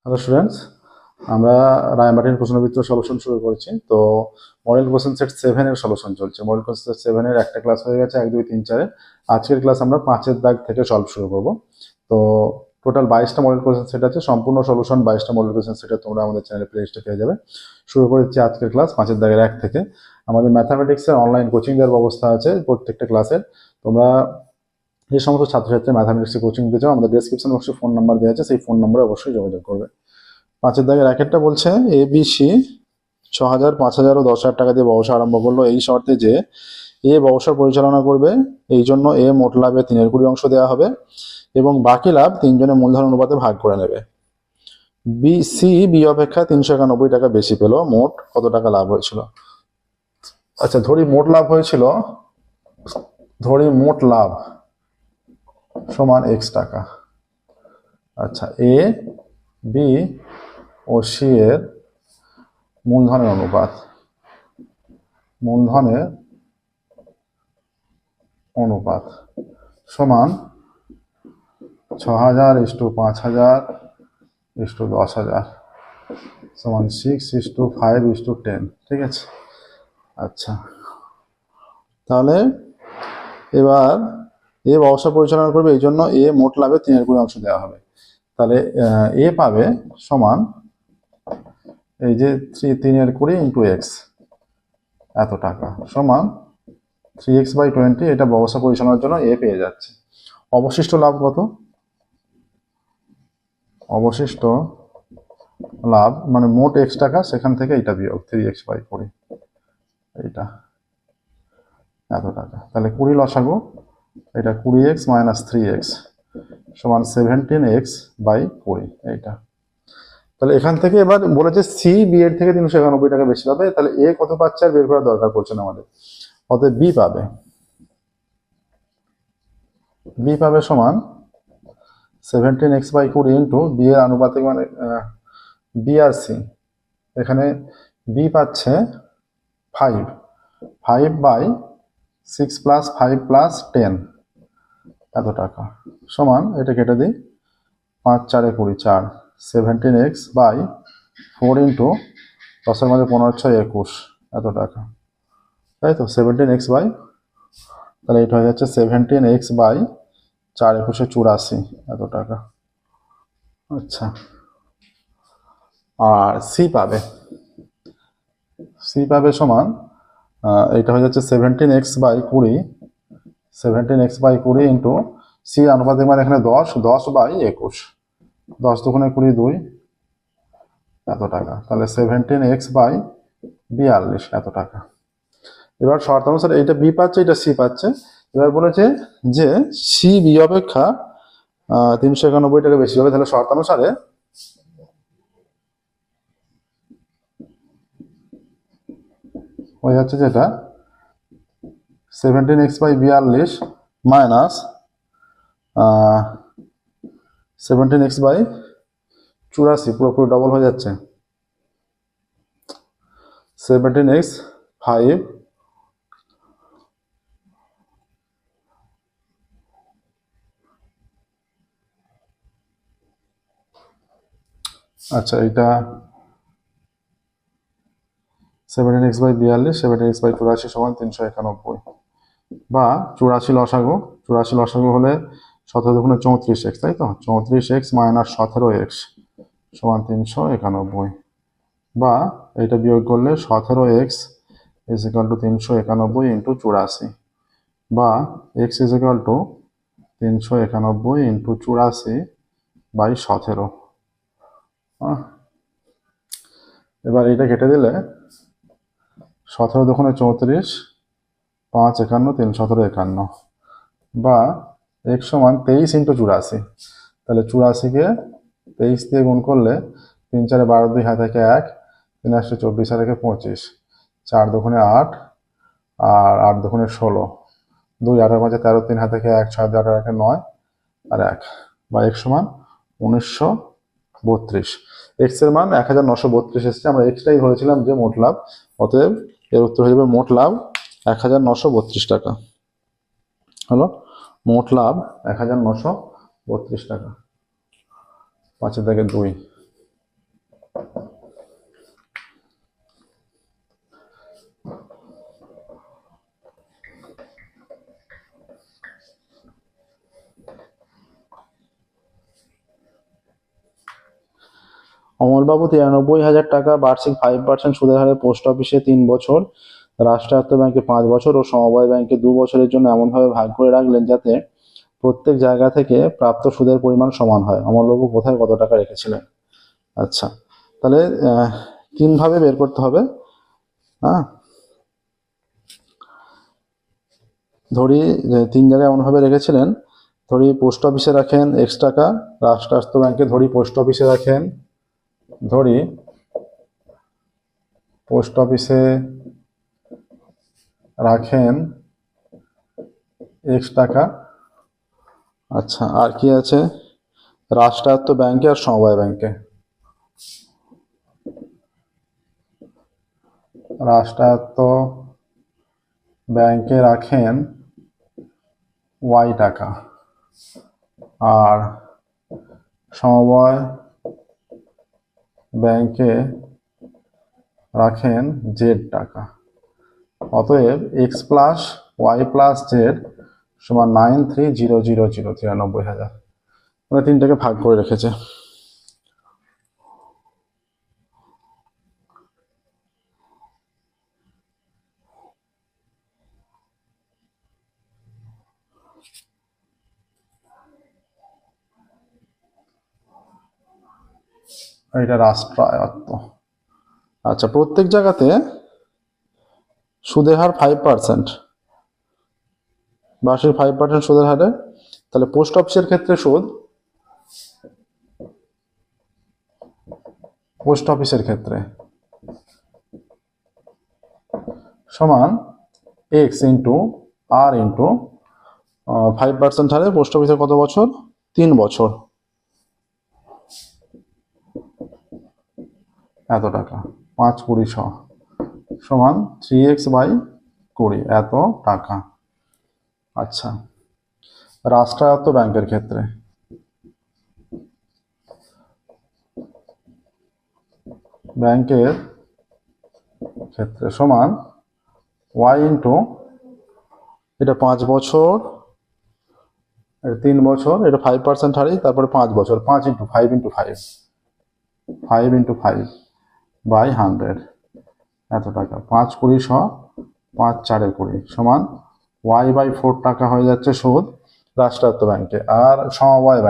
Hello students, আমরা Ray Martin প্রশ্নবিত্ত solution শুরু করেছি। তো মডেল কোশ্চেন সেট 7 এর সলিউশন চলছে। মডেল কোশ্চেন সেট 7 এর একটা ক্লাস হয়ে গেছে, 1 2 3 4 এর। আজকের ক্লাস আমরা 5 এর দাগ থেকে সলভ শুরু করব। তো টোটাল 22টা মডেল কোশ্চেন সেট আছে, সম্পূর্ণ সলিউশন 22টা মডেল কোশ্চেন সেটে তোমরা আমাদের চ্যানেলে প্লেলিস্টে পেয়ে যাবে। শুরু করেছি আজকের ক্লাস 5 এর দাগের 1 থেকে। আমাদের ম্যাথামেটিক্সের অনলাইন কোচিং দেওয়ার ব্যবস্থা আছে প্রত্যেকটা ক্লাসের। তোমরা যে সমস্ত ছাত্রছাত্রী ম্যাথামেটিক্সের কোচিং দিতে চাও, আমাদের ডেসক্রিপশন বক্সে ফোন নাম্বার দেওয়া আছে, সেই ফোন নম্বরে অবশ্যই যোগাযোগ করবে। 5 এর দাগের একটা বলছে এবিসি 6,000, 5,000 ও 10,000 টাকা দিয়ে ব্যবসা আরম্ভ করলো এই শর্তে যে এ ব্যবসা পরিচালনা করবে, এই জন্য এ মোট লাভে 3/20 অংশ দেওয়া হবে এবং বাকি লাভ তিনজনের মূলধন অনুপাতে ভাগ করে নেবে। বি অপেক্ষা 391 টাকা বেশি পেল, মোট কত টাকা লাভ হয়েছিল? আচ্ছা, ধরি মোট লাভ হয়েছিল, ধরি মোট লাভ সমান x টাকা। আচ্ছা, এ বি ও সি এর মূলধনের অনুপাত, মূলধনের অনুপাত সমান 6,000 * 5,000 * 10,000 সমান 6 * 5 * 10। ঠিক আছে। আচ্ছা, তাহলে এবার এ ব্যবসা পরিচালনা করবে, এই জন্য এ মোট লাভে 3/20 অংশ দেওয়া হবে। তাহলে এ পাবে সমান এই যে 3/20 × x এত টাকা সমান 3x/20। এটা ব্যবসা পরিচালনার জন্য এ পেয়ে যাচ্ছে। অবশিষ্ট লাভ কত? অবশিষ্ট লাভ মানে মোট x টাকা, সেখান থেকে এটা বিয়োগ 3x/20, এইটা এত টাকা। তাহলে 20 লসাগু, এটা 20x - 3x সমান 17x/20, এইটা। তাহলে এখান থেকে এবার বলেছে সি বি এর থেকে 391 টাকা বেশি পাবে, তাহলে এ কত পাচ্ছে আর বের করার দরকার পড়ছে না আমাদের। অতএব বি পাবে সমান 17x/20 ইন্টু বি এর আনুপাতিক মানে বি আর সি। এখানে বি পাচ্ছে 5/6 + 5 + 10 এত টাকা সমান, এটা কেটে দিই, 5 × 4 = 24, 17x/4 ইন্টু 10 × 15 = 21 এত টাকা, তাই তো। 17x/, তাহলে এটা হয়ে যাচ্ছে 17x/4 = 84 এত টাকা। আচ্ছা, আর সি পাবে সমান এটা হয়ে যাচ্ছে 17x/20, 17x/20 ইন্টু সি আনুপাতিক মানে এখানে 10/21, 10 × 2 = 22 এত টাকা। তাহলে 17x/42 এত টাকা। এবার শর্ত অনুসারে এইটা বি পাচ্ছে, এটা সি পাচ্ছে। এবার বলেছে যে সি বি অপেক্ষা 391 টাকা বেশি হবে। তাহলে শর্ত অনুসারে হয়ে যাচ্ছে যেটা 17x/42 মাইনাস 17x/84, পুরোপুরি ডবল হয়ে যাচ্ছে। 17x/5 আচ্ছা, এটা 17x/42, 17x/84 সমান 391 বা 84 লসাগু। 84 লসাগু হলে 17 × 2 = 34x, তাই তো। 34x - 17x সমান 391 বা এটা বিয়োগ করলে 17x = 391 × 84 বা x = 391 × 84/17। এবার এটা কেটে দিলে 17 × 2 = 34, 5 × 51 = 351 বা x সমান 23 × 84। তাহলে 84-কে 23 দিয়ে গুণ করলে 3 × 4 = 12, 2 হাতে থাকে 1, 3 × 8 = 24, আর 25, 4 × 2 = 8 আর 8 × 2 = 16, 2 8 × 5 = 13, 3 হাতে থাকে 1, 6 × 2 = 8, 9 আর 1 বা x সমান 1932। x এর মান 1932 এসেছে। আমরা এক্সটাই ধরেছিলাম যে মোট লাভ, অতএব এর উত্তর হয়ে যাবে মোট লাভ 1932 টাকা। হলো মোট লাভ 1932 টাকা। 5 এর দাগে 2। অমলবাবু 93,000 টাকা বার্ষিক 5% সুদের হারে পোস্ট অফিসে 3 বছর, রাষ্ট্রায়ত্ত ব্যাংকে 5 বছর ও সমবায় ব্যাংকে 2 বছরের জন্য এমনভাবে ভাগ করে রাখলেন যাতে প্রত্যেক জায়গা থেকে প্রাপ্ত সুদের পরিমাণ সমান হয়। অমলবাবু কোথায় কত টাকা রেখেছিলেন? আচ্ছা, তাহলে 3 ভাবে বের করতে হবে। হ্যাঁ, ধরি 3 জায়গায় এমনভাবে রেখেছিলেন, ধরি পোস্ট অফিসে রাখেন X টাকা, রাষ্ট্রায়ত্ত ব্যাংকে ধরি পোস্ট অফিসে রাখেন, ধরি পোস্ট অফিসে রাখেন X টাকা। আচ্ছা, আর কি আছে? রাষ্ট্রায়ত্ত ব্যাংকে আর সমবায় ব্যাংকে, রাষ্ট্রায়ত্ত ব্যাংকে রাখেন Y টাকা আর সমবায় ব্যাংকে রাখেন Z টাকা। অতএব X plus Y plus Z সমান 93,000, 93,000। মানে 3টাকে ভাগ করে রেখেছে। এটা রাষ্ট্রায়ত্ত। আচ্ছা, প্রত্যেক জায়গাতে সুদের হার 5%, বার্ষিক 5% সুদের হারে। তাহলে পোস্ট অফিসের ক্ষেত্রে সুদ, পোস্ট অফিসের ক্ষেত্রে সমান X ইন্টু R ইন্টু 5% হারে পোস্ট অফিসে কত বছর? 3 বছর, এত টাকা। 5 20 সমান 3x বাই 20, এত টাকা। আচ্ছা, রাষ্ট্রায়ত্ত ব্যাংকের ক্ষেত্রে সমান y ইন্টু, এটা 5 বছর, এটা 3 বছর, এটা 5% হারে, তারপরে 5 বছর, 5 ইন্টু 5 ইন্টু 5, 5 ইন্টু 5 বাই 100, এত টাকা। 5 20 5 4 20 সমান y বাই 4 টাকা হয়ে যাচ্ছে সুদ রাষ্ট্রায়ত্ত ব্যাংকে। আর সমবায়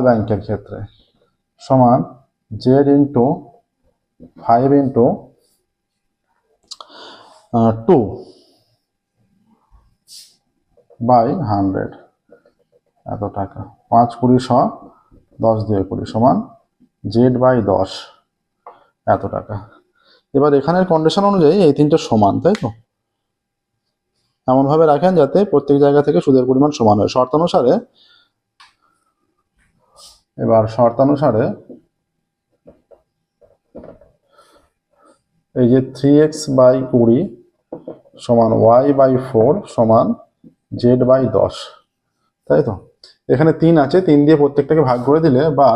ব্যাংকের ক্ষেত্রে সমান z ইন্টু 5 ইন্টু 2 বাই 100, এত টাকা। 5 20 10 দিয়ে 20 সমান z বাই 10, এত টাকা। এবার এখানের কন্ডিশন অনুযায়ী এই 3টে সমান, তাই তো? এমন ভাবে রাখেন যাতে প্রত্যেক জায়গা থেকে সুদের পরিমাণ সমান হয়। শর্তানুসারে, এবার শর্তানুসারে এই যে 3x বাই 20 সমান y বাই 4 সমান z বাই 10, তাই তো? এখানে 3 আছে, 3 দিয়ে প্রত্যেকটাকে ভাগ করে দিলে, বা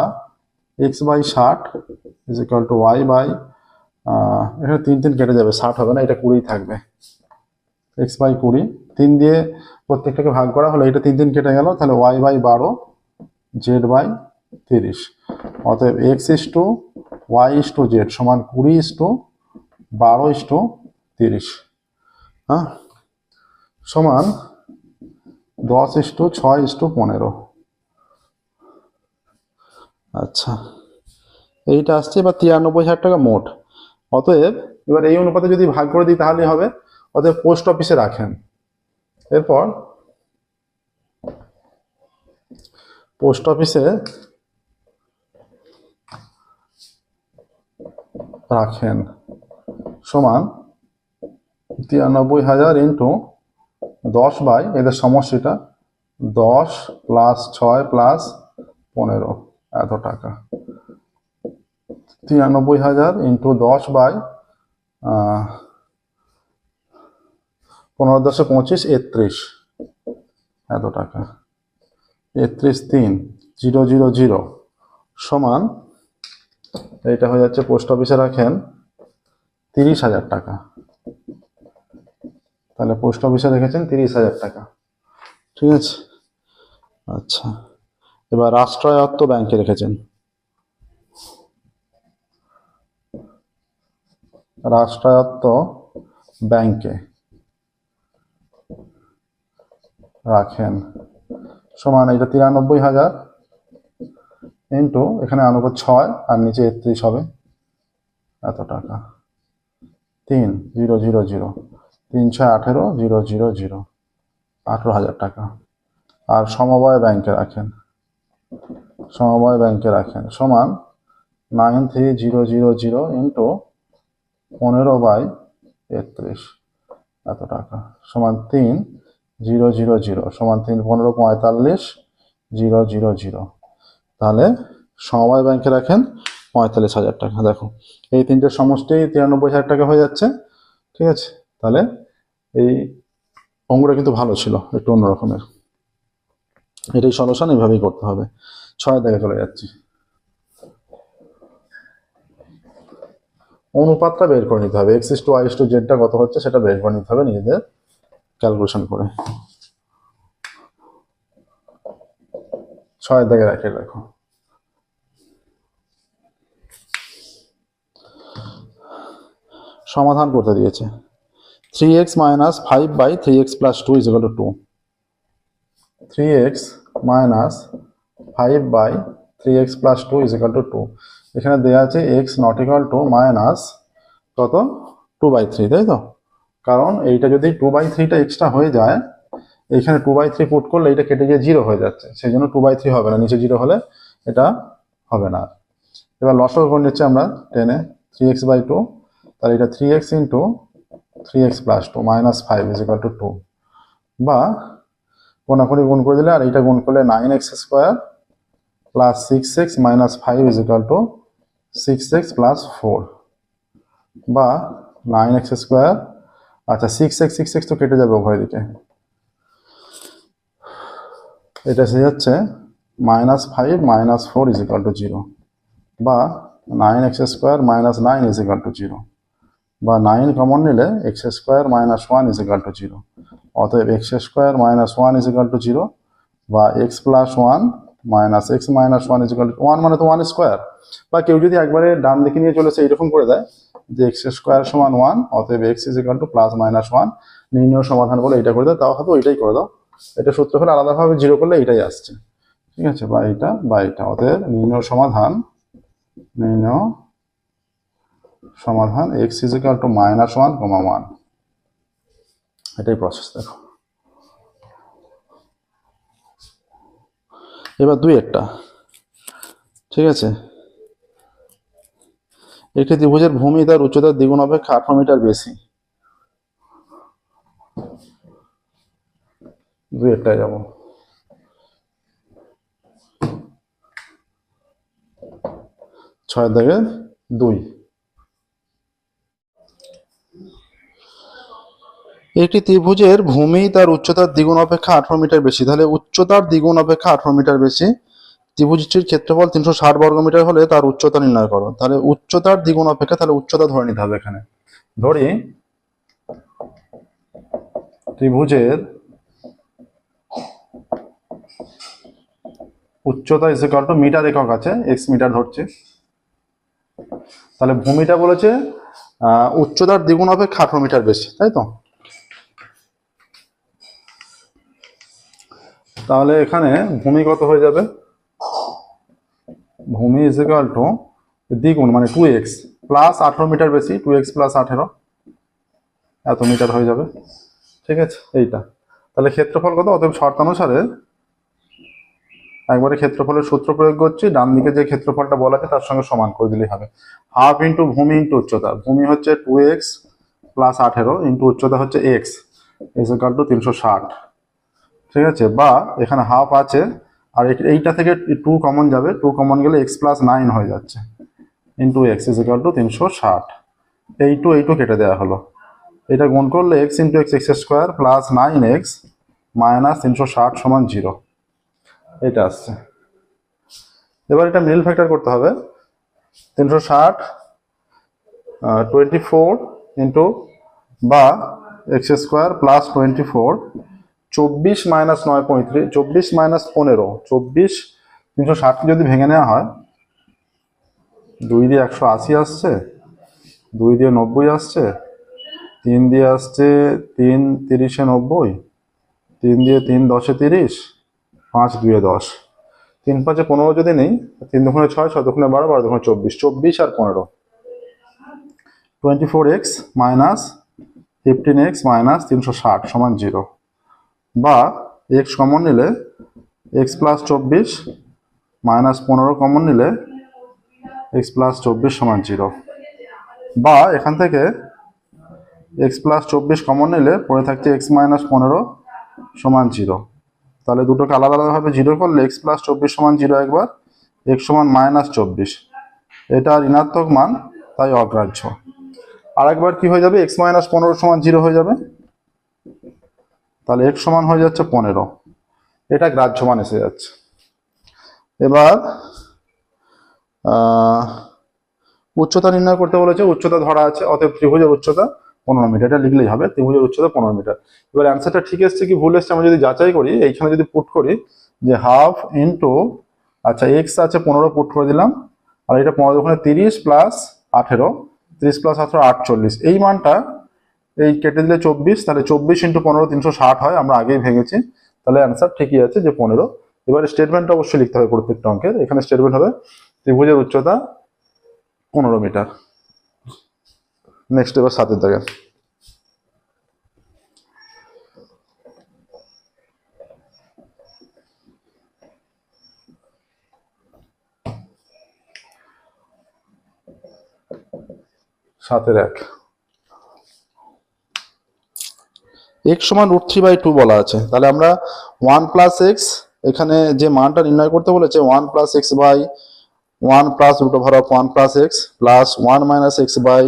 x by 60 is equal to y by, এখানে 3 3 কেটে যাবে, 60 হবে না, এটা 20 থাকবে। x বাই 20, 3 দিয়ে প্রত্যেকটাকে ভাগ করা হলে এটা 3 3 কেটে গেল, তাহলে y বাই 12 z বাই 30। অতএব x is to y is to z সমান 20 ইস টু 12 ইস টু 30, হ্যাঁ, সমান 10 ইস টু 6 ইস টু 15। আচ্ছা, এইটা আসছে এবার 93,000 টাকা মোট। অতএব এবার এই অনুপাতে যদি ভাগ করে দিই তাহলে হবে। অতএব পোস্ট অফিসে রাখেন, এরপর পোস্ট অফিসে রাখেন সমান 93,000 ইন্টু 10 বাই, এদের সমষ্টিটা 10 প্লাস 6 প্লাস 15, এত টাকা। 93,000 ইন্টু 10 বাই 15 10 25, 31, এত টাকা। 31,3,000 সমান, এইটা হয়ে যাচ্ছে পোস্ট অফিসে রাখেন 30,000 টাকা। তাহলে পোস্ট অফিসে রেখেছেন 30,000 টাকা, ঠিক আছে? আচ্ছা, এবার রাষ্ট্রায়ত্ত ব্যাংকে রেখেছেন, রাষ্ট্রায়ত্ত ব্যাংকে রাখেন সমান এটা 93,000 ইন্টু এখানে আনুক 6 আর নিচে 31 হবে এত টাকা, 3000 3 6 18 000 18,000 টাকা। আর সমবায় ব্যাংকে রাখেন, সমবায় ব্যাংকে রাখেন সমান 93,000 ইন্টু 15/31 এত টাকা সমান 3000 সমান 3 15 45,000। তাহলে সমবায় ব্যাংকে রাখেন 45,000 টাকা। দেখো এই তিনটের সমষ্টি 93,000 টাকা হয়ে যাচ্ছে, ঠিক আছে। তাহলে এই অঙ্কটা কিন্তু ভালো ছিল, একটু অন্যরকমের। এটাই সলিউশন, এইভাবেই করতে হবে। 6 দাগে চলে যাচ্ছি। অনুপাতটা বের করে নিতে হবে, x/y/z কত হচ্ছে সেটা বের করে নিতে হবে নিজেদের ক্যালকুলেশন করে। 6 দাগে রাখে রাখো। সমাধান করতে দিয়েছে 3x - 5/3x + 2 = 2। 3x - 5/3x + 2 = 2। এখানে দেওয়া আছে x not equal to minus কত 2/3, তাই তো? কারণ এইটা যদি 2/3টা এক্সট্রা হয়ে যায়, এইখানে 2/3 পুট করলে এটা কেটে গিয়ে 0 হয়ে যাচ্ছে, সেই জন্য 2/3 হবে না, নিচে 0 হলে এটা হবে না। এবার লসাগু করে নিচ্ছি আমরা 10-এ 3x/2, তাহলে এটা 3x ইন্টু 3x + 2 -5 = 2, বা কোনাকুনি গুণ করে দিলে আর এইটা গুণ করলে 9x² + 6x - 5 = 6x + 4, বা 9x², আচ্ছা 6x তো কেটে যাবে উভয় দিকে, এটা এসে যাচ্ছে -5 - 4 = 0, বা 9x² - 9 = 0, বা 9 কমন নিলে x² - 1 = 0। অতএব x² - 1 = 0, বা x + 1 - x - 1 = 1, মানে তো 1²। বা কেউ যদি একবারে ডান দিকে নিয়ে চলেছে এইরকম করে দেয় যে x² = 1, অতএব x = +-1 নির্ণয় সমাধান বলে এটা করে দাও, তাও হবে ওইটাই করে দাও। এটা সূত্র হলে আলাদাভাবে 0 করলে এইটাই আসছে, ঠিক আছে, বা এটা বা এটা। অতএব নির্ণয় সমাধান x = -1, 1, এটাই প্রসেস। দেখো এবার 2-একটা, ঠিক আছে। একটি ত্রিভুজের ভূমি তার উচ্চতার দ্বিগুণ অপেক্ষা 18 মিটার বেশি। 2-একটায় যাব। ছয় দাগে 2। একটি ত্রিভুজের ভূমি তার উচ্চতার দ্বিগুণ অপেক্ষা 18 মিটার বেশি। তাহলে উচ্চতার দ্বিগুণ অপেক্ষা 18 মিটার বেশি। ত্রিভুজটির ক্ষেত্রফল 360 বর্গমিটার হলে তার উচ্চতা নির্ণয় করো। তাহলে উচ্চতার দ্বিগুণ অপেক্ষা, তাহলে উচ্চতা ধরে নিতে হবে এখানে। ধরি ত্রিভুজের উচ্চতা = মিটার একক আছে, x মিটার ধরছে। তাহলে ভূমিটা বলেছে উচ্চতার দ্বিগুণ অপেক্ষা 18 মিটার বেশি, তাই তো? তাহলে এখানে ভূমি কত হয়ে যাবে? ভূমি = দ্বিগুণ মানে 2x প্লাস 18 মিটার বেশি, 2x + 18 এত মিটার হয়ে যাবে, ঠিক আছে এইটা। তাহলে ক্ষেত্রফল কত? অতএব শর্তানুসারে একবারে ক্ষেত্রফলের সূত্র প্রয়োগ করছি, ডান দিকে যে ক্ষেত্রফলটা বলা আছে তার সঙ্গে সমান করে দিলেই হবে। হাফ ইন্টু ভূমি ইন্টু উচ্চতা। ভূমি হচ্ছে 2x + 18 ইন্টু উচ্চতা হচ্ছে x = 360, ঠিক আছে। বা এখানে হাফ আছে আর এইটা থেকে 2 কমন যাবে, 2 কমন গেলে x + 9 হয়ে যাচ্ছে ইন্টু x = 360। এই 2 কেটে দেওয়া হলো, এটা গুণ করলে x × x x² + 9x - 360 = 0, এটা আসছে। এবার এটা মিডল ফ্যাক্টর করতে হবে। 360 24 ইন্টু বা x² + 24, 24 - 9 35, 24 - 15, 24 360 যদি ভেঙে নেওয়া হয়, 2 দিয়ে 180 আসছে, 2 দিয়ে 90 আসছে, 3 দিয়ে আসছে 3 30 90, 3 দিয়ে 3 10 30, 5 2 10, 3 5 15 যদি নেই, 3 দুগুণে 6, 6 দুগুণে 12, 12 দুগুণে 24, 24 আর 15, 24x মাইনাস 15x মাইনাস 360 সমান 0, বা x কমন নিলে x প্লাস 24 মাইনাস 15 কমন নিলে x প্লাস 24 সমান 0, বা এখান থেকে x প্লাস 24 কমন নিলে পড়ে থাকছে x মাইনাস 15 সমান 0। তাহলে দুটোকে আলাদা আলাদাভাবে 0 করলে x প্লাস 24 সমান 0 একবার, x সমান মাইনাস 24, এটা ঋণাত্মক মান, তাই অগ্রাহ্য। আর একবার কি হয়ে যাবে, x মাইনাস 15 সমান 0 হয়ে যাবে, তাহলে x সমান হয়ে যাচ্ছে 15, এটা গ্রাহ্য মান এসে যাচ্ছে। এবার উচ্চতা নির্ণয় করতে বলেছে, উচ্চতা ধরা আছে, অতএব ত্রিভুজের উচ্চতা 15 মিটার, এটা লিখলেই হবে, ত্রিভুজের উচ্চতা 15 মিটার। এবার অ্যান্সারটা ঠিক এসছে কি ভুল এসছে আমরা যদি যাচাই করি, এইখানে যদি পুট করি যে হাফ ইন্টু, আচ্ছা এক্স আছে 15 পুট করে দিলাম, আর এটা 15 ওখানে 30 প্লাস 18, 30 প্লাস 18 48, এই মানটা এই কেটে দিলে 24, তাহলে 24 ইন্টু 15 360 হয়, আমরা আগেই ভেঙেছি, তাহলে অ্যান্সার ঠিকই আছে যে 15। এবার স্টেটমেন্টটা অবশ্যই লিখতে হবে প্রত্যেকটা অঙ্কের, এখানে স্টেটমেন্ট হবে ত্রিভুজের উচ্চতা 15 মিটার। নেক্সট এবার 7 দাগে, সাতের 1, x সমান √3/2 বলা আছে, তাহলে আমরা 1 প্লাস এক্স, এখানে যে মানটা নির্ণয় করতে বলেছে 1 plus x by 1 plus root over of 1 plus x plus 1 minus x by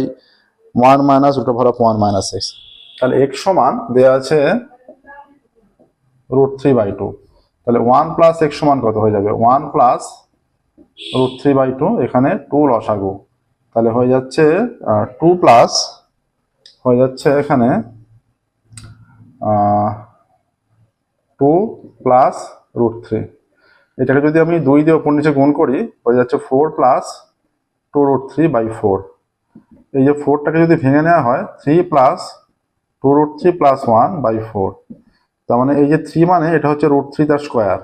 1 minus root over of 1 minus x, তাহলে x সমান দেওয়া আছে √3/2, তাহলে 1 প্লাস এক্স সমান কত হয়ে যাবে, 1 প্লাস √3/2, এখানে 2 লসাগু, তাহলে হয়ে যাচ্ছে 2 প্লাস হয়ে যাচ্ছে এখানে 2 প্লাস √3, এটাকে যদি আমি 2 দিয়ে ওপর নিচে গুণ করি হয়ে যাচ্ছে 4 প্লাস 2√3/4, এই যে 4টাকে যদি ভেঙে নেওয়া হয় 3 প্লাস 2√3 প্লাস 1/4, তার মানে এই যে 3 মানে এটা হচ্ছে √3 তার square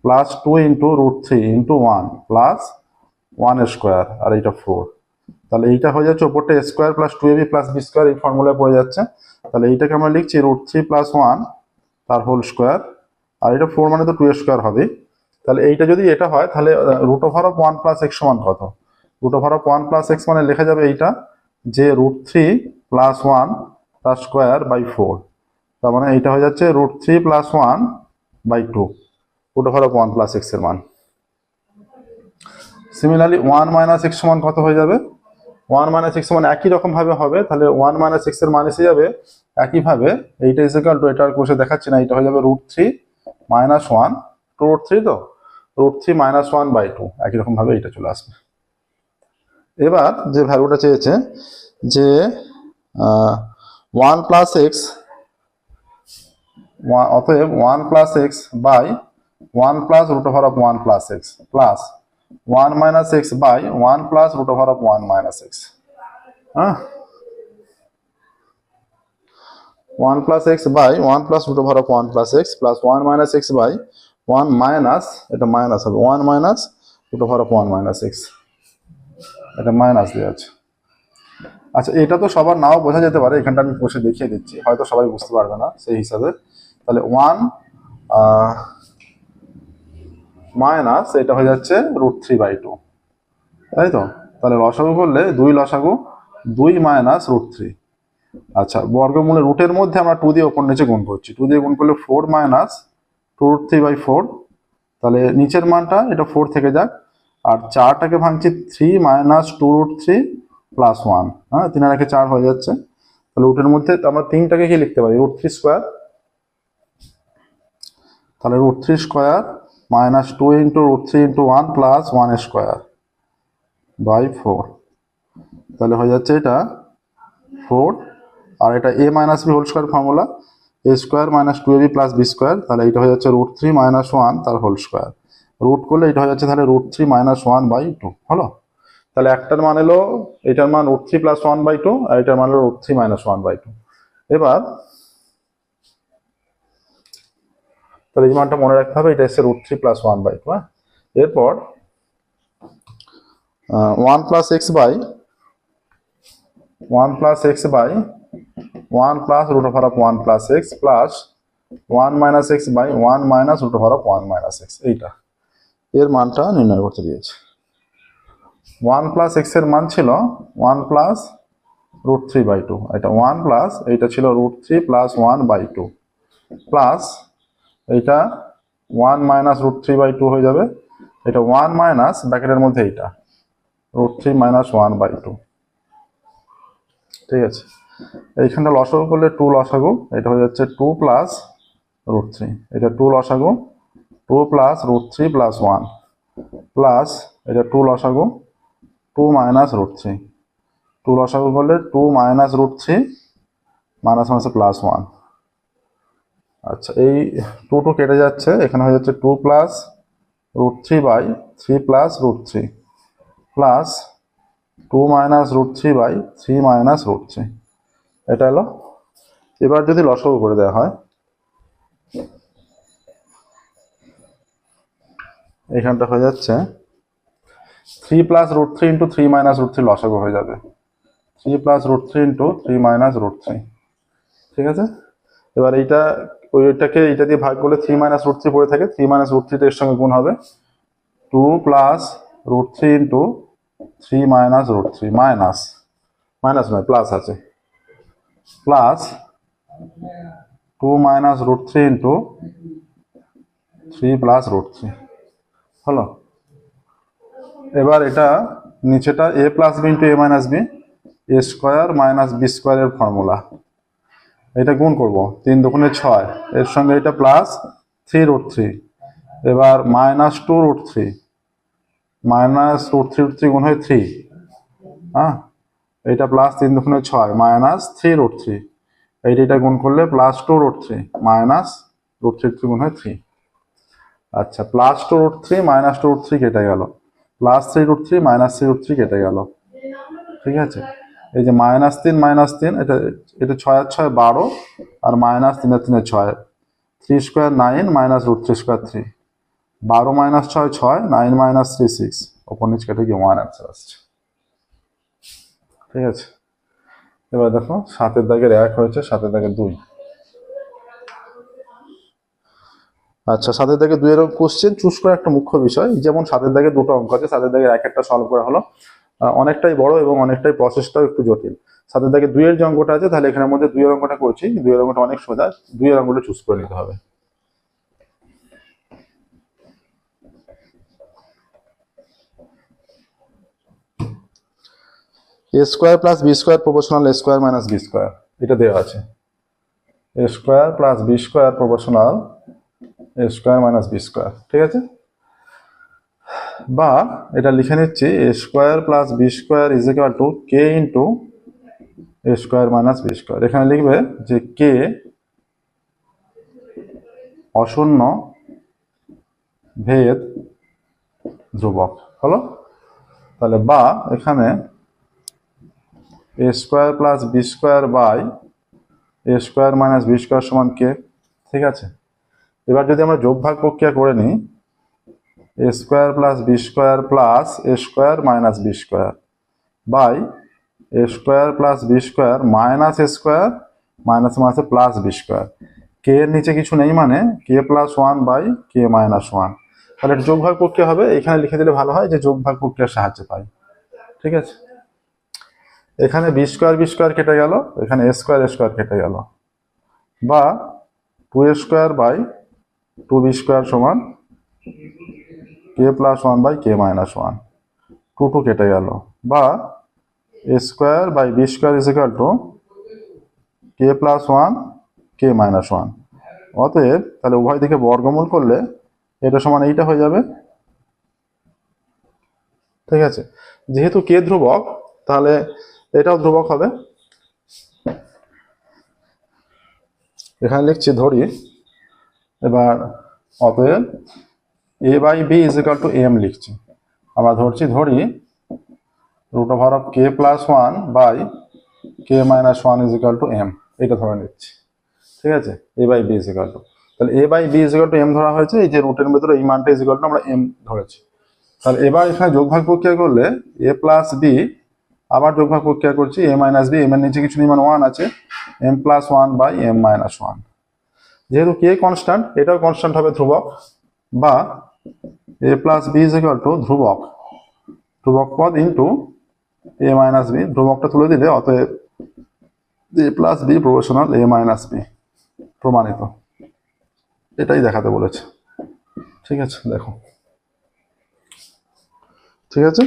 plus 2 into √3 into 1 plus 1 এর স্কোয়ার, আর এইটা 4, তাহলে এইটা হয়ে যাচ্ছে ওপরটা a square plus 2ab plus b square, এই ফর্মুলায় পড়ে যাচ্ছে, তাহলে এইটাকে আমরা লিখছি √3 প্লাস 1 তার হোল স্কোয়ার, আর এটা 4 মানে তো 2 এর স্কোয়ার হবে, তাহলে এইটা যদি এটা হয় তাহলে root over of 1 plus x সমান কত, root over of 1 plus x মানে লেখা যাবে এইটা যে √3 প্লাস 1 তার স্কোয়ার বাই 4, তার মানে এইটা হয়ে যাচ্ছে √3 plus 1/2, root over of 1 plus x এর মান। সিমিলারলি 1 মাইনাস এক্স সমান কত হয়ে যাবে, 1 মাইনাস এক্স সমান একই রকম ভাবে হবে, তাহলে 1 মাইনাস এক্স এর মান এসে যাবে একইভাবে, এইটা ইজ ইকুয়াল টু, এটা আর কোষে দেখাচ্ছি না, এটা হয়ে যাবে √3 মাইনাস 1, 2√3 তো √3 মাইনাস 1/2, একই রকম ভাবে এটা চলে আসবে। এবার যে ভ্যালুটা চেয়েছে যে 1 প্লাস এক্স, অতএব 1 plus x by 1 plus root over of 1 plus x plus 1 minus x by 1 plus root over of 1 minus x, হ্যাঁ 1 plus x by 1 plus root over of 1 plus x plus 1 minus x by 1 minus, এটা minus হবে 1 minus root over of 1 minus x, এটা minus দেওয়া আছে। আচ্ছা এটা তো সবার নাও বোঝা যেতে পারে, এখানটা আমি বসে দেখিয়ে দিচ্ছি, হয়তো সবাই বুঝতে পারবে না সেই হিসাবে, তাহলে 1 মাইনাস এটা হয়ে যাচ্ছে √3/2, তাই তো, তাহলে লসাগু করলে 2 লসাগু 2 মাইনাস √3, আচ্ছা বর্গমূলে রুটের মধ্যে আমরা 2 দিয়ে ওপর নিচে গুণ করছি, 2 দিয়ে গুণ করলে 4 মাইনাস 2√3/4, তাহলে নিচের মানটা এটা 4 থেকে যাক, আর 4টাকে ভাঙছি 3 মাইনাস 2√3 প্লাস 1, হ্যাঁ 3 আর 4 হয়ে যাচ্ছে, তাহলে রুটের মধ্যে আমরা 3টাকে কি লিখতে পারি √3 স্কোয়ার, তাহলে √3 square minus 2 into √3 into 1 plus 1 square by 4, তাহলে হয়ে যাচ্ছে এটা 4, আর এটা a minus B whole square formula, a square minus 2ab plus B square, তাহলে এটা হয়ে যাচ্ছে √3 মাইনাস 1 তার হোল স্কোয়ার, রুট করলে এটা হয়ে যাচ্ছে তাহলে √3 - 1/2 হলো। তাহলে একটার মান এলো, এটার মান √3 + 1/2 আর এটার মান হলো √3 - 1/2। এবার তাহলে এই মানটা মনে রাখতে হবে, এটা এসে √3 + 1/2। হ্যাঁ, এরপর 1 + x by 1 + x by 1 + √1 + x plus 1 - x by 1 - √1 - x, এইটা এর মানটা নির্ণয় করতে দিয়েছে। 1 + x এর মান ছিল 1 + √3/2, এটা 1 প্লাস এইটা ছিল √3 + 1/2 প্লাস এইটা 1 - √3/2 হয়ে যাবে, এটা 1 মাইনাস ব্র্যাকেটের মধ্যে এইটা √3 - 1/2। ঠিক আছে, এইখানটা লসাগু করলে 2 লসাগু, এটা হয়ে যাচ্ছে 2 + √3, এটা 2 লসাগু 2 + √3 + 1 প্লাস এটা 2 লসাগু 2 - √3, 2 লসাগু করলে 2 - √3 মাইনাস মাইনাসে +1। আচ্ছা, এই 2 কেটে যাচ্ছে, এখানে হয়ে যাচ্ছে 2 + √3/3 + √3 প্লাস 2 - √3/3 - √3, এটা হলো। এবার যদি লসাগু করে দেওয়া হয়, এখানটা হয়ে যাচ্ছে 3 + √3 × 3 - √3 লসাগু হয়ে যাবে 3 + √3 × 3 - √3। ঠিক আছে, এবার এইটা ওইটাকে এইটা দিয়ে ভাগ করলে 3 - √3 পড়ে থাকে, 3 - √3 এর সঙ্গে গুণ হবে 2 + √3 × 3 - √3 মাইনাস নয় প্লাস আছে, প্লাস 2 - √3 × 3 + √3 হলো। এবার এটা নিচেটা a + b × a - b, a² - b² এর ফর্মুলা, এটা গুণ করব 3 × 2 = 6, এর সঙ্গে এটা প্লাস 3 √3, এবার -2 √3 -√3 গুণ হয় 3, হ্যাঁ, এটা প্লাস 3 × 2 = 6 -3 √3, এইটা গুণ করলে +2 √3 -√3 গুণ হয় 3। আচ্ছা, +2 √3 -2 √3 কেটে গেল, +3 √3 -3 √3 কেটে গেল। ঠিক আছে, এই যে -3 -3, এটা এটা 6 আর 6 12 আর -3 আর 3 6, 3² 9 -√3² 3, 12 - 6 6, 9 - 3 6, ওপর নিচ কেটে গিয়ে 1 অ্যান্সার আসছে। ঠিক আছে, এবার দেখো 7 দাগের 1 হয়েছে, 7 দাগের 2। আচ্ছা, 7 দাগের 2 এর কোশ্চেন চুজ করা একটা মুখ্য বিষয়, যেমন 7 দাগের দুটো অঙ্ক আছে, 7 দাগের 1 একটা সলভ করা হলো, অনেকটাই বড় এবং অনেকটাই প্রসেসটাও একটু জটিল। 7 দাগের 2 এর যে অঙ্কটা আছে, তাহলে এখানের মধ্যে 2 এর অঙ্কটা করছি, 2 এর অঙ্কটা অনেক সোজা, 2 এর অঙ্কটা চুজ করে নিতে হবে। a² + b² proportional a² - b², এটা দেওয়া আছে। a² + b² proportional a² - b², ঠিক আছে, বা এটা লিখে নিচ্ছি a² + b² = k × a² - b²। এখানে লিখবে যে k অশূন্য ভেদ ধ্রুবক হলো। তাহলে বা এখানে a² + b² a² - b² = k। ঠিক আছে, এবার যদি আমরা যোগ ভাগ প্রক্রিয়া করে নিই, a² + b² + a² - b² a² + b² - b², k এর নিচে কিছু নেই মানে k + 1/k - 1, তাহলে যোগ ভাগ প্রক্রিয়া হবে, এখানে লিখে দিলে ভালো হয় যে যোগ ভাগ প্রক্রিয়ার সাহায্যে পাই। ঠিক আছে, এখানে b² কেটে গেল, এখানে a² কেটে গেল, বা 2a²/2b² = k + 1/k - 1, 2 কেটে গেল, বা a²/b² = k + 1 k - 1। অতএব তাহলে উভয় দিকে বর্গমূল করলে এটা সমান এইটা হয়ে যাবে। ঠিক আছে, যেহেতু কে ধ্রুবক তাহলে এটাও ধ্রুবক হবে। এখানে লিখছি ধরি, এবার অতএব a by b is equal to m লিখছি। আমরা ধরি root over of k plus one by k minus one is equal to m, এটা ধরে নিচ্ছি। ঠিক আছে, a by b is equal to, তাহলে a by b is equal to m ধরা হয়েছে, এই যে রুটের ভেতরে এই মানটা ইজ ইকাল টু আমরা এম ধরেছি। তাহলে এবার এখানে যোগভাগ প্রক্রিয়া করলে এ প্লাস বি, আবার যোগভাগ প্রক্রিয়া করছি এ মাইনাস বি, এম এর নিচে কিছু নেই মানে ওয়ান আছে, m plus one by m minus one. যেহেতু কে কনস্ট্যান্ট, এটাও কনস্ট্যান্ট হবে ধ্রুবক, বা a plus b is equal to ধ্রুবক পদ ইন্টু এ মাইনাস বি, ধ্রুবকটা তুলে দিলে অতএব a plus b proportional a minus b, প্রমাণিত। এটাই দেখাতে বলেছে। ঠিক আছে, দেখো, ঠিক আছে,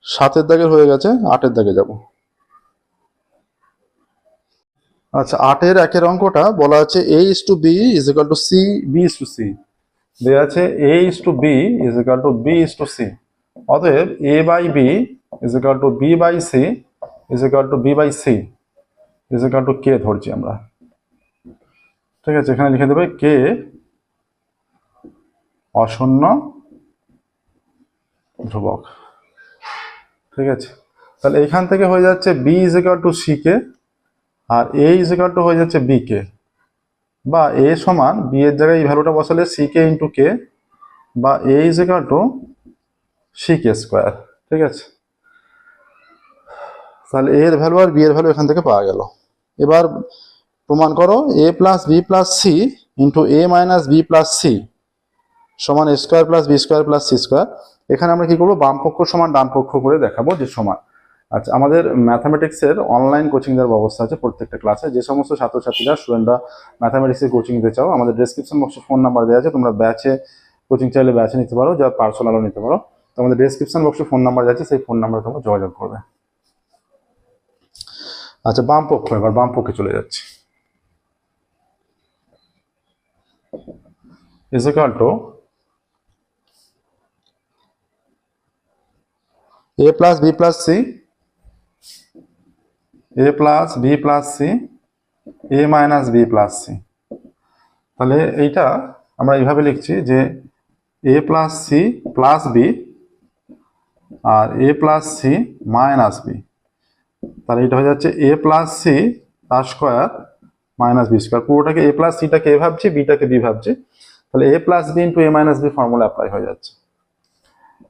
7 দাগের হয়ে গেছে, 8 দাগে যাব। আচ্ছা, 8 1 অঙ্কটা বলা আছে a is to b is equal to c, b is to c দেয়া আছে a is to b is equal to b is to c, অতএব a by b is equal to b by c is equal to b by c is equal to k ধরছি আমরা। ঠিক আছে, এখানে লিখে দেবে k অশূন্য ধ্রুবক। ঠিক আছে, তাহলে এখান থেকে হয়ে যাচ্ছে b is equal to c K, R a is equal to হয়ে যাচ্ছে b কে, বা a সমান b এর জায়গায় এই ভ্যালুটা বসালে c কে ইন্টু কে, বা a is equal to c K square. ঠিক আছে, তাহলে a এর ভ্যালু আর b এর ভ্যালু এখান থেকে পাওয়া গেল। এবার প্রমাণ করো a plus B plus c into a minus b plus c সমান a square plus B square plus C square. এখানে আমরা কি করবো, বাম পক্ষ সমান ডান পক্ষ করে দেখাবো যে সমান। আচ্ছা, আমাদের ম্যাথামেটিক্সের অনলাইন কোচিং দেওয়ার ব্যবস্থা আছে প্রত্যেকটা ক্লাসে। যে সমস্ত ছাত্রছাত্রীরা স্টুডেন্টরা ম্যাথামেটিক্সের কোচিং নিতে চাও, আমাদের ডেসক্রিপশন বক্সে ফোন নাম্বার দেওয়া আছে, তোমরা ব্যাচে কোচিং চাইলে ব্যাচে নিতে পারো, যা পার্সোনালও নিতে পারো। তো আমাদের ডেসক্রিপশন বক্সে ফোন নাম্বার আছে, সেই ফোন নাম্বারে তোমরা যোগাযোগ করবে। আচ্ছা, বাম পক্ষ, এবার বাম পক্ষে চলে যাচ্ছি। is equal to a plus b plus c, a plus b plus c, a minus b plus c। তাহলে এইটা আমরা এইভাবে লিখছি যে a plus c plus b R a plus c minus b। তাহলে এটা হয়ে যাচ্ছে a plus c তার স্কোয়ার মাইনাস বি স্কোয়ার। পুরোটাকে a plus c টাকে a ভাবছি, b টাকে b ভাবছি, তাহলে a plus b into a minus b formula apply হয়ে যাচ্ছে।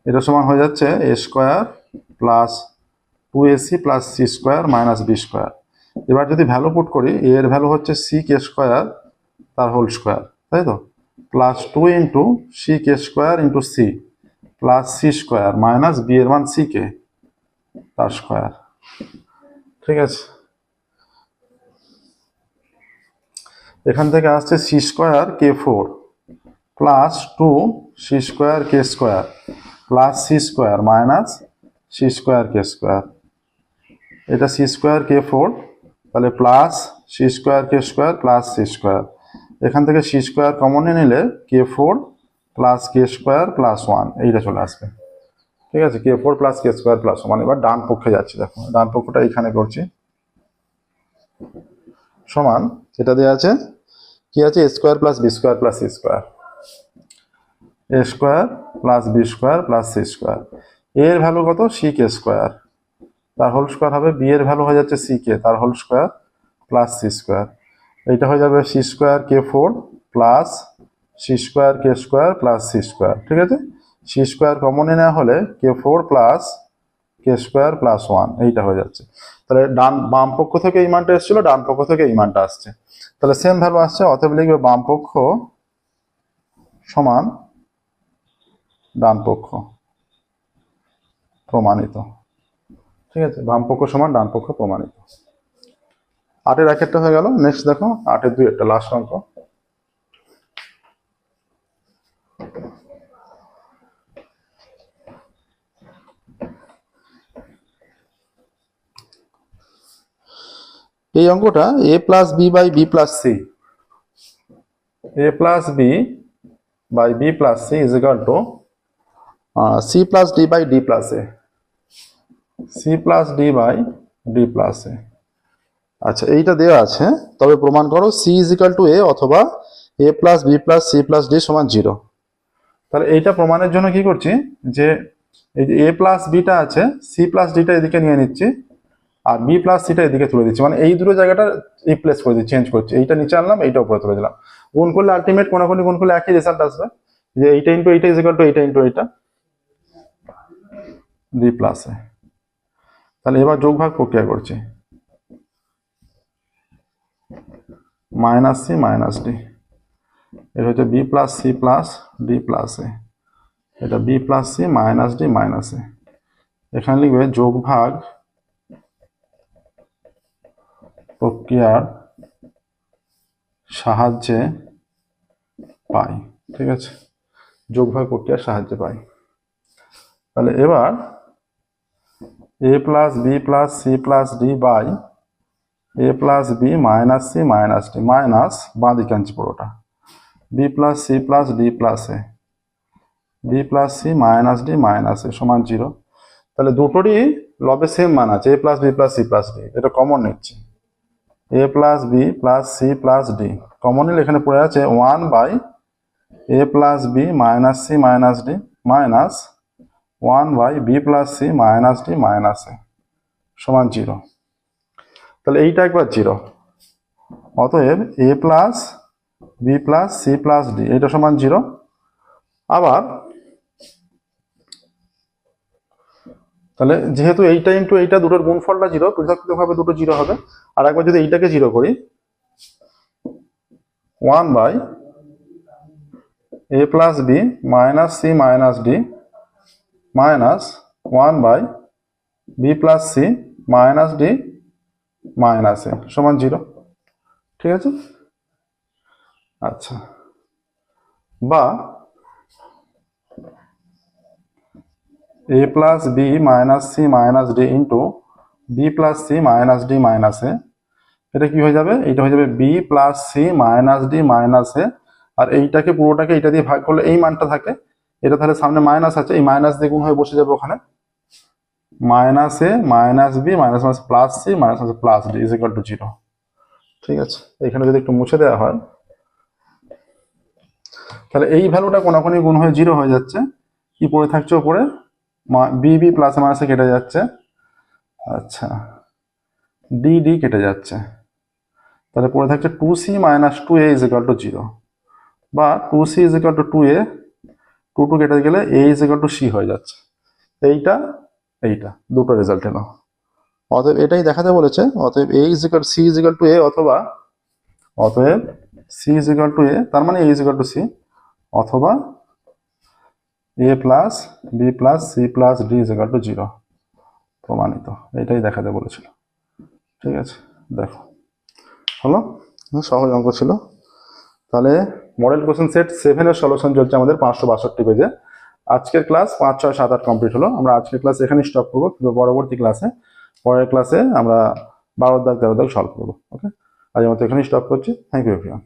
এটা সমান হয়ে যাচ্ছে a square plus 2ac plus c square minus b square. এবার যদি ভ্যালু পুট করি, a এর ভ্যালু হচ্ছে c কে স্কোয়ার তার হোল স্কোয়ার, তাই তো, প্লাস 2 ইন্টু c কে square into c plus c square minus b এর মান c কে তার স্কোয়ার। ঠিক আছে, এখান থেকে আসছে c square k4 plus 2 c square k square plus c square minus c square k square. এটা c স্কোয়ার k4, তাহলে plus c square k square plus c square. এখান থেকে c স্কোয়ার কমন নিলে k4 plus k square plus 1 এইটা চলে আসবে। ঠিক আছে, k4 plus k square plus 1। এবার ডান পক্ষে যাচ্ছি, দেখো ডান পক্ষটা এখানে করছি, সমান এটা দেওয়া আছে কি আছে, a square plus B square plus C square, a square plus B square plus C square. a এর ভ্যালু কত, c কে স্কোয়ার তার হোল স্কোয়ার হবে, b এর ভ্যালু হয়ে যাচ্ছে c কে তার whole square plus c square. এইটা হয়ে যাবে c square k4 plus c square k square plus c square. ঠিক আছে, c স্কোয়ার কমন নেওয়া হলে k4 plus k square plus 1 এইটা হয়ে যাচ্ছে। তাহলে বাম পক্ষ থেকে এই মানটা এসেছিল, ডান পক্ষ থেকে এই মানটা আসছে, তাহলে সেম ভ্যালু আসছে, অতএব লিখবে বাম পক্ষ সমান ডান পক্ষ, প্রমাণিত। ঠিক আছে, বাম পক্ষ সমান ডান পক্ষ, প্রমাণিত। 8 1 হয়ে গেল। নেক্সট দেখো 8 2 লাস্ট অঙ্ক। এই অঙ্কটা a plus b by b plus c, a plus b by b plus c is equal to c plus d by d plus a, c plus d by d plus a. আচ্ছা, এইটা দেওয়া আছে, তবে প্রমাণ করো c is equal to a অথবা a plus B plus C plus d সমান 0। তাহলে এইটা প্রমাণের জন্য কি করছি, যে এই যে এ প্লাস বিটা আছে, সি প্লাস ডিটা এদিকে নিয়ে নিচ্ছি, আর বি প্লাস সিটা এদিকে তুলে দিচ্ছি, মানে এই দুটো জায়গাটা রিপ্লেস করে দিচ্ছি, চেঞ্জ করছি, এইটা নিচে আনলাম, এইটা উপরে তুলে দিলাম। গুণ করলে আলটিমেট কোনাকুনি গুণ করলে একই রেজাল্ট আসবে, যে এইটা ইন্টু এইটা ইজ ইকুয়াল টু এইটা ইন্টু এইটা বি প্লাস এ। তাহলে এবার যোগ ভাগ প্রক্রিয়া করছি, মাইনাস সি মাইনাস ডি, এটা হচ্ছে b plus C plus d plus a, এটা b plus C minus d minus a. এখানে লিখবে যোগ ভাগ প্রক্রিয়ার সাহায্যে পাই। ঠিক আছে, যোগ ভাগ প্রক্রিয়ার সাহায্যে পাই। তাহলে এবার a plus B plus C plus d by a plus b minus c minus d minus বাঁ দিকে আনছি পুরোটা, b plus C plus d plus a, b plus C minus d minus a সমান 0। তাহলে দুটোরই লবে সেম মান আছে, a plus B plus C plus d, এটা কমন নিচ্ছি, a plus B plus C plus d common নিলে এখানে পড়ে আছে 1 by a plus b minus c minus d minus 1 by b plus C minus d minus a সমান 0। তাহলে এইটা একবার 0, অতএব a plus B plus C plus d এটা সমান 0। আবার তাহলে যেহেতু এইটা ইন্টু এইটা দুটোর গুণফলটা 0, পৃথক পৃথকভাবে দুটো 0 হবে। আর একবার যদি এইটাকে 0 করি, 1 by a plus b minus c minus d minus 1 by b plus C minus d minus a সমান 0। ঠিক আছে, আচ্ছা, বা a plus b minus c minus d into b plus C minus d minus a, এটা কি হয়ে যাবে, এটা হয়ে যাবে b plus C minus d minus a. আর এইটাকে পুরোটাকে এটা দিয়ে ভাগ করলে এই মানটা থাকে, এটা তাহলে সামনে মাইনাস আছে, এই মাইনাস দিয়ে গুণ হয়ে বসে যাবে ওখানে, minus A minus B minus minus plus C minus minus plus D is equal to 0। ঠিক আছে, এখানে যদি একটু মুছে দেওয়া হয়, তাহলে এই ভ্যালুটা কোনাকুনি গুণ হয়ে 0 হয়ে যাচ্ছে, কি পড়ে থাকছে ওপরে, বি বি প্লাস মাইনাসে কেটে যাচ্ছে, আচ্ছা ডি ডি কেটে যাচ্ছে, তাহলে পড়ে থাকছে 2c minus 2a is equal to 0, বা 2c is equal two 2a, 2 কেটে গেলে a is equal to c হয়ে যাচ্ছে। এইটা এইটা দুটো রেজাল্ট এলো, অতএব এটাই দেখাতে বলেছে, অতএব a is equal c is equal to a, অথবা অতএব c is equal to a, তার মানে a is equal to c, অথবা a plus B plus C plus D is equal to 0 প্রমাণিত, এটাই দেখাতে বলেছিল। ঠিক আছে, দেখো হলো, সহজ অঙ্ক ছিল। তাহলে মডেল কোশ্চেন সেট 7 এর সলিউশন চলছে আমাদের 562 পেজে। আজকের ক্লাস 5, 6, 7, 8 কমপ্লিট হলো। আমরা আজকের ক্লাস এখানে স্টপ করবো, পরবর্তী ক্লাসে পরের ক্লাসে আমরা 12 দাগ 13 দাগ সলভ করবো। ওকে, আজকের মতো এখানেই স্টপ করছি। Thank you everyone.